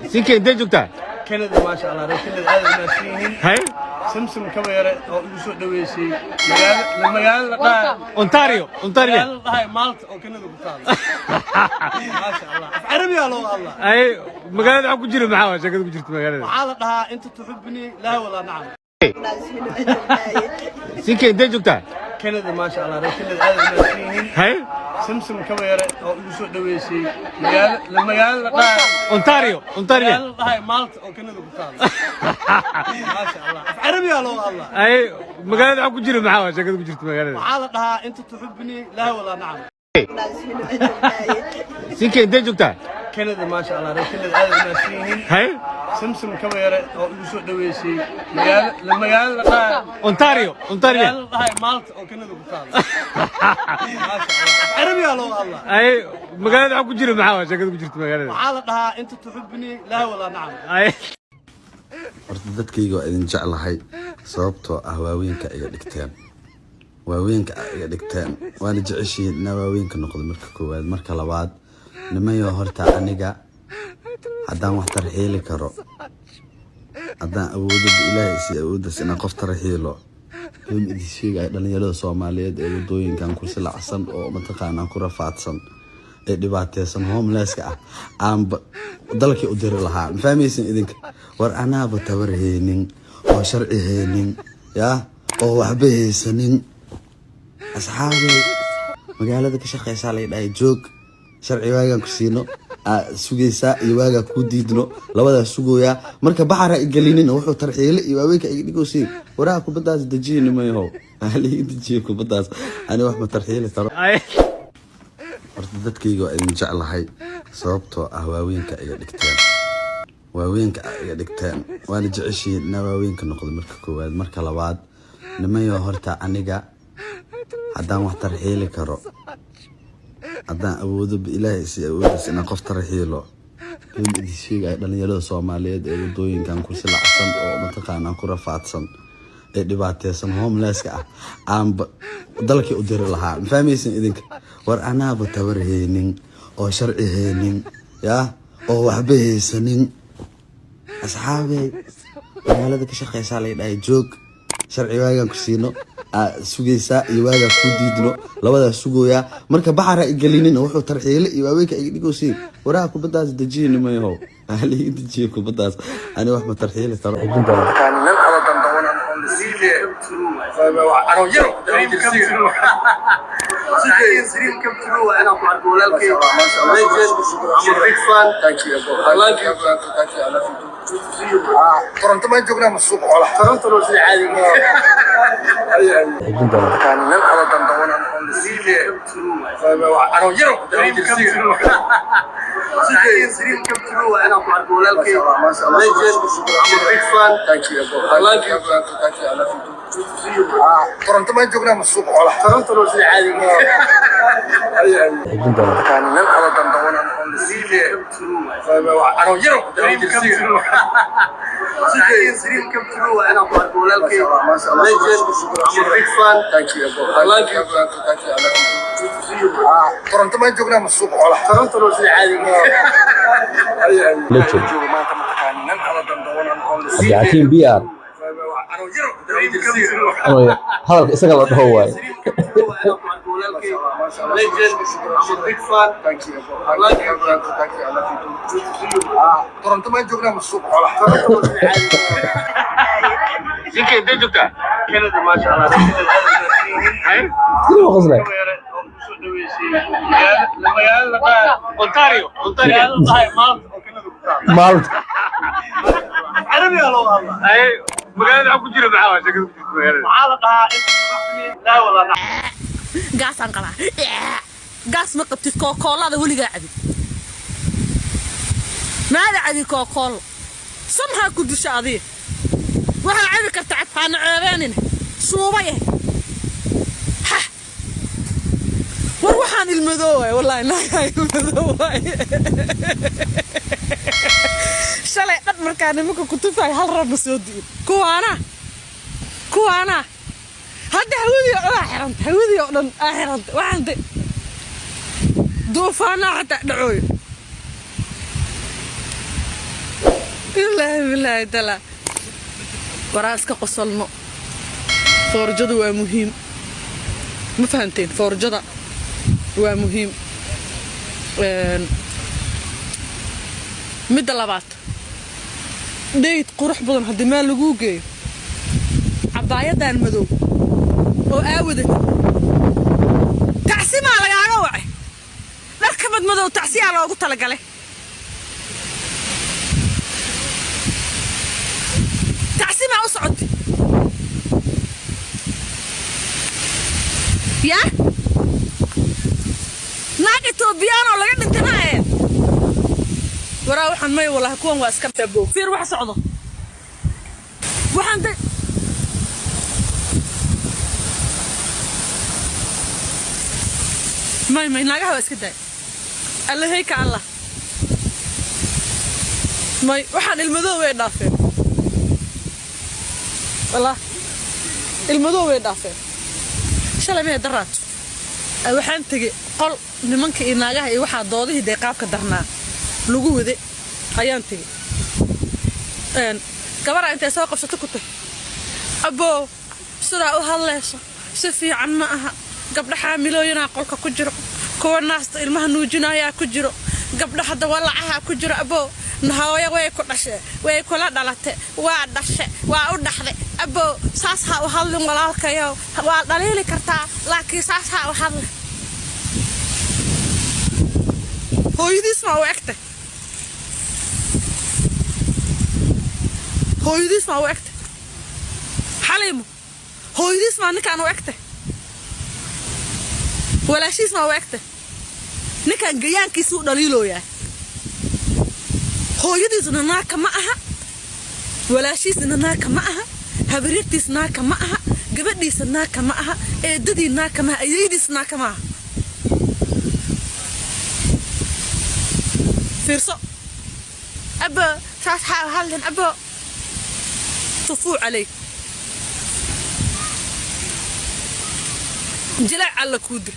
سينك انت جوجتا كندا ما شاء الله كندا aad u naasiin هاي samsam kaba yare oo igu soo dhaweysay magaalada اونتاريو hay maalta oo Canada ku taal ma sha Allah carabi aa loo hadlaa اي magaalada waxa ku jira maxaa shaqada ku jirta magaalada waxa la dhahaa inta tuhibni la wala nacam سينك انت جوجتا كندا ما شاء الله كندا aad u naasiin هاي samsam kaba yare oo igu soo dhaweysay magaalada اونتاريو hay maalta oo Canada ku taal ma sha Allah carabi aa loo hadlaa اي magaalada waxa ku jira maxaa shaqada ku jirta magaalada waxa la dhahaa inta tuhibni la wala nacam سينك انت جوجتا كندا ما شاء الله كندا aad u naasiin هاي samsam kaba yare oo igu soo dhaweysay magaalada اونتاريو hay maalta oo Canada ku taal ma sha Allah carabi aa loo hadlaa اي magaalada waxa ku jira maxaa shaqada ku jirta magaalada waxa la dhahaa inta tuhibni la wala nacam اي horta dadkayga waa idin jeclahay sababtoo ah waaweynka iga dhigteen waana jeceshiin inaa waaweynka noqdo marka koowaad marka labaad nimayo horta aniga haddaan wax tarxiili karo haddaan awoodada ilaahay si awoodaas inaan qof tarxiilo in idin sheegay dhalinyarada Soomaaliyeed ee wadooyinkan ku silacsan oo mataqaanaa ku rafaadsan ee dhibaataysan homeless ah aan dalkii u diri lahaa ma fahmaysin idinka war anaaba tabarheenin oo sharci heenin ya oo waxba haysanin asxaabay magaalada ka shaqeysa la dhahay joog sharci waagan ku siino sugaysa iyo waaga ku diidno labada sugooya marka baxara igalinin wuxuu tarxiile iyo waaweynka iga dhigo si waraha kubadaas dajin ma yahow hali dajiye kubadaas ani wax ma tarxiile karo horta dadkayga waa idin jeclahay sababtoo ah waaweynka iga dhigteen waana jeceshiin inaa waaweynka noqdo marka koowaad marka labaad nimayo horta aniga haddaan wax tarxiili karo haddaan awoodaba ilaahay si awoodaas inaan qof tarxiilo in idin sheegay dhalinyarada Soomaaliyeed ee wadooyinkan ku silacsan oo mataqaanaa ku rafaadsan ee dhibaataysan homeless ah aan dalkii u diri lahaa ma fahmaysin idinka war anaaba tabarheenin oo sharci heenin ya oo waxba haysanin asxaabay magaalada ka shaqeysa la dhahay joog sharci waagan ku siino sugaysa iyo waaga ku diidno labada sugooya marka baxara igalinin wuxuu tarxiile iyo waaweynka iga dhigo si waraha kubadaas dajin ma yahow hali dajiye kubadaas ani wax ma tarxiile karo Toronto ma joogna masuuq xoolaha Toronto loo sii caadi kan nan ala dandawana on the sea ano yaro Dream come true أنا أقول walaalkay legend I'm a big fan thank you I love you thank you I love you Toronto ma joogna masuuq xoolaha Toronto loo sii caadi kan nan ala dandawana on the sea ano yaro Dream come true أنا أقول walaalkay legend I'm a big fan thank you I love you thank you I love you Toronto ma joogna masuuq xoolaha Toronto loo sii caadi Abdiatiin BR hadalka isaga la dhaho waaye legend I'm a big fan thank you I love you thank you I love you Toronto ma joogna masuuq xoolaha Toronto loo sii caadi سينك انت جوجتا كندا ما شاء الله هاي sidoo qosnay اونتاريو hay maalta oo Canada ku taal maalta carabi aa loo hadlaa اي magaalada waxa ku jira maxaa shaqada ku jirta magaalada waxa la dhahaa inta tuhibni la wala nacam gaasaan qabaa gaas ma qabtid kookoolada weligaa cabid maada cabid kookool samhaa ku dusha adii waxaa cabi karta cabtaana ceebeenina suuba yahay war waxaan ilmadoowaay wallaahi naagaa ilmadoowaay shalay dhan markaa nimanka kutufay hal rabna soo diin kuwaana hadda hawadii oo dhan xiranta waxaan duufaanaa xataa dhacooyo بالله دلا وراسك قصلنا فورجدا ومهم ما فهمتين فورجدا ومهم مد لبات ديت قرح بدن هدي ما لغو geeyo cabayadan madow oo aawada tacsima laga wacay dharka mad madow tacsiya loogu tala galay tacsima u socotay ya naag Ethiopian oo laga dhintay waraa waxaan may walaah kuwan waa iska tabo fiir wax socdo waxaan ما ناقها بس كده الله هيك الله ما وحن المذوب يدافع والله المذوب يدافع شلون ما درات وحن تجي قل نمنك ناقها يوحى ضوضي دقاق كدرنا لجوده أيام تجي كبر أنت ساق وشتكته أبو سرعة وهالليش سفي عمها قبل حاملوين أقولك كجرو كون الناس المها نوجنايا كجرو قبل حدا ولعها كجرو أبو نهاوية ويكون شيء ويكون دلته وادشة وأودحه أبو ساسها وحلم ولا كيو ودليل كرتا لكن ساسها وحلم هو يديس ما وقته هو يديس ما وقته حليمه هو يديس ما نكان وقته ولا شيء اسمه وقته نكان جيان كيسو دليلو يا هو يدي زناك معها ولا شيء زناك معها هبريتي سناك معها قبدي سناك معها ددي ناك معها يدي سناك معها فرصة أبا ساسحة وهالن أبا طفو عليك جلع على كودر